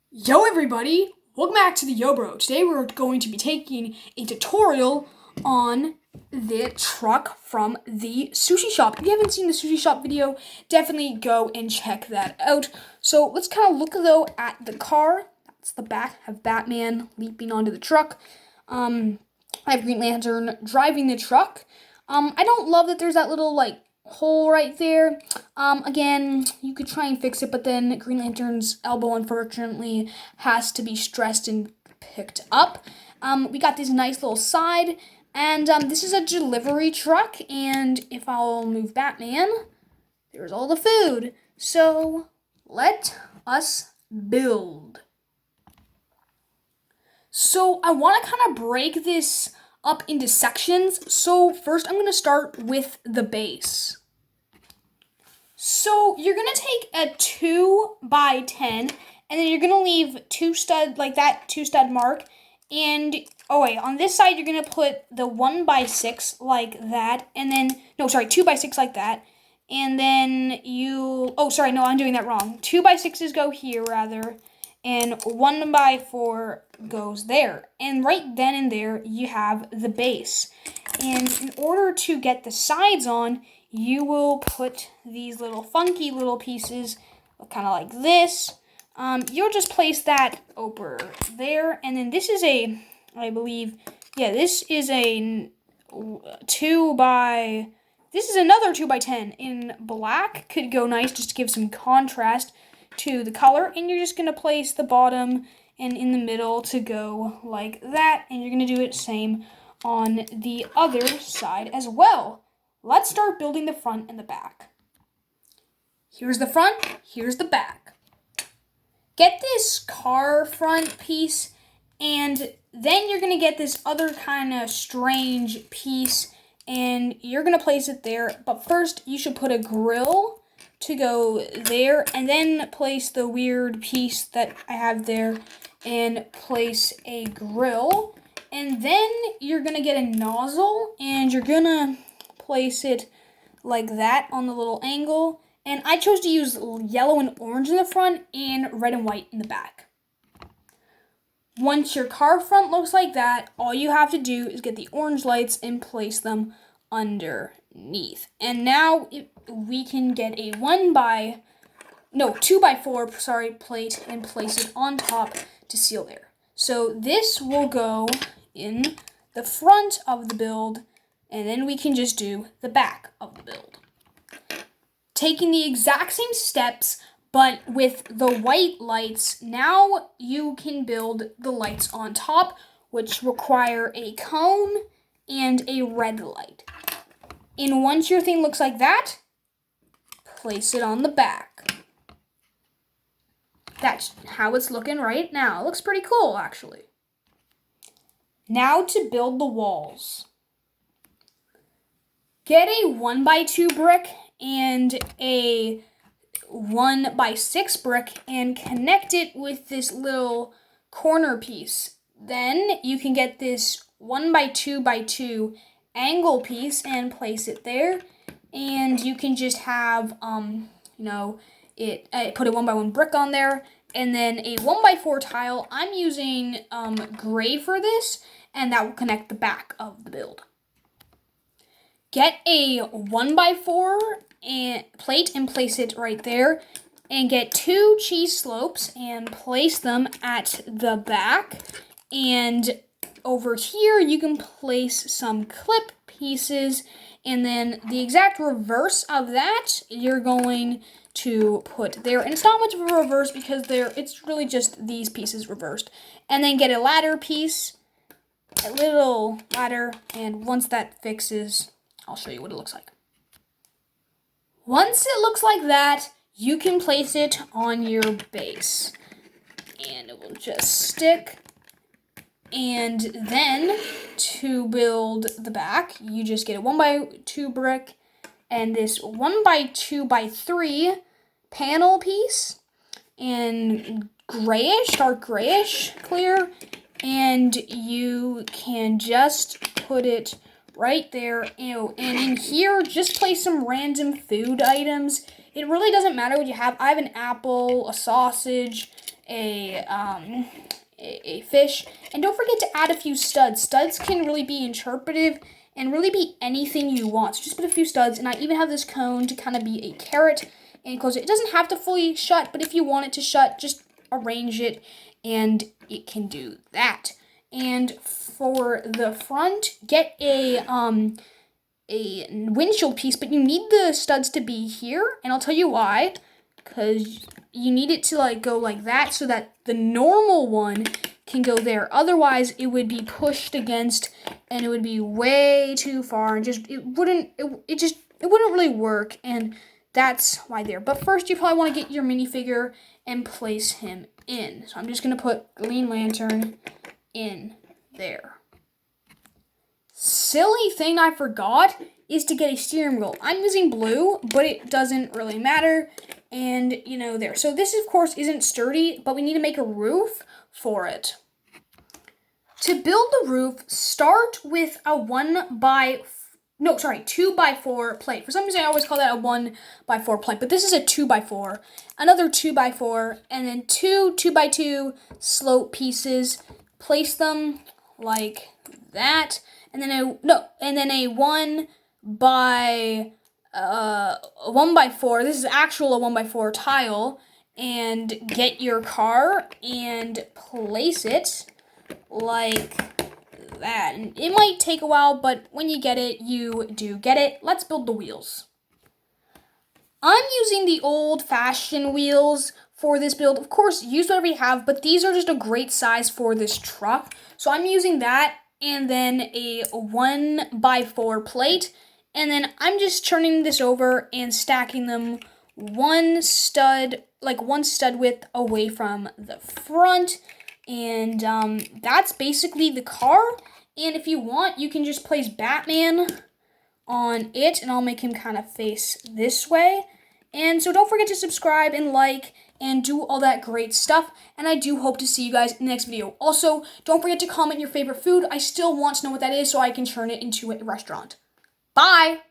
Yo everybody, welcome back to the Yo Bro. Today we're going to be taking a tutorial on the truck from the Sushi Shop. If you haven't seen the Sushi Shop video, definitely go and check that out. So let's kind of look though at the car. That's the back. I have Batman leaping onto the truck. I have Green Lantern driving the truck. I don't love that there's that little hole right there. Again, you could try and fix it, but then Green Lantern's elbow, unfortunately, has to be stressed and picked up. We got this nice little side, and this is a delivery truck, and if I'll move Batman, there's all the food. So, let us build. So, I want to kind of break this up into sections. So first I'm going to start with the base. So you're going to take a 2x10 and then you're going to leave two stud mark. And on this side you're going to put the 1x6 like that, and then 2x6 like that. And then I'm doing that wrong. 2x6s go here rather, and 1x4 goes there. And right then and there, you have the base. And in order to get the sides on, you will put these little funky little pieces, kind of like this. You'll just place that over there. And then this is this is another 2x10 in black. Could go nice just to give some contrast to the color, and you're just going to place the bottom and in the middle to go like that, and you're going to do it same on the other side as well. Let's start building the front and the back. Here's the front, here's the back. Get this car front piece, and then you're going to get this other kind of strange piece, and you're going to place it there. But first, you should put a grill to go there, and then place the weird piece that I have there and place a grill. And then you're going to get a nozzle, and you're going to place it like that on the little angle. And I chose to use yellow and orange in the front and red and white in the back. Once your car front looks like that, all you have to do is get the orange lights and place them underneath. And now we can get a 2x4 plate and place it on top to seal there. So this will go in the front of the build, and then we can just do the back of the build. Taking the exact same steps, but with the white lights, now you can build the lights on top, which require a cone and a red light. And once your thing looks like that, place it on the back. That's how it's looking right now. It looks pretty cool, actually. Now to build the walls. Get a 1x2 brick and a 1x6 brick and connect it with this little corner piece. Then you can get this 1x2x2 angle piece and place it there, and you can just have put a 1x1 brick on there, and then a 1x4 tile. I'm using gray for this, and that will connect the back of the build. Get a 1x4 plate and place it right there, and get 2 cheese slopes and place them at the back. And over here, you can place some clip pieces, and then the exact reverse of that, you're going to put there. And it's not much of a reverse because it's really just these pieces reversed. And then get a ladder piece, a little ladder, and once that fixes, I'll show you what it looks like. Once it looks like that, you can place it on your base, and it will just stick. And then to build the back, you just get a 1x2 brick and this 1x2x3 panel piece in grayish, dark grayish clear, and you can just put it right there. And in here, just place some random food items. It really doesn't matter what you have. I have an apple, a sausage, a fish. And don't forget to add a few studs. Studs can really be interpretive and really be anything you want. So just put a few studs, and I even have this cone to kind of be a carrot and close it. It doesn't have to fully shut, but if you want it to shut, just arrange it and it can do that. And for the front, get a windshield piece, but you need the studs to be here, and I'll tell you why. Because you need it to like go like that so that the normal one can go there. Otherwise, it would be pushed against, and it would be way too far, and it wouldn't really work. And that's why there. But first, you probably want to get your minifigure and place him in. So I'm just gonna put Green Lantern in there. Silly thing I forgot is to get a steering wheel. I'm using blue, but it doesn't really matter. And, there. So this, of course, isn't sturdy, but we need to make a roof for it. To build the roof, start with a 2x4 plate. For some reason, I always call that a 1x4 plate, but this is a 2x4. Another 2x4, and then two 2x2 slope pieces. Place them like that, and then a 1x4. This is actual a 1x4 tile, and get your car and place it like that. And it might take a while, but when you get it, you do get it. Let's build the wheels. I'm using the old-fashioned wheels for this build. Of course, use whatever you have, but these are just a great size for this truck. So I'm using that, and then a 1x4 plate. And then I'm just turning this over and stacking them one stud width away from the front. And that's basically the car. And if you want, you can just place Batman on it, and I'll make him kind of face this way. And so don't forget to subscribe and like and do all that great stuff. And I do hope to see you guys in the next video. Also, don't forget to comment your favorite food. I still want to know what that is so I can turn it into a restaurant. Bye!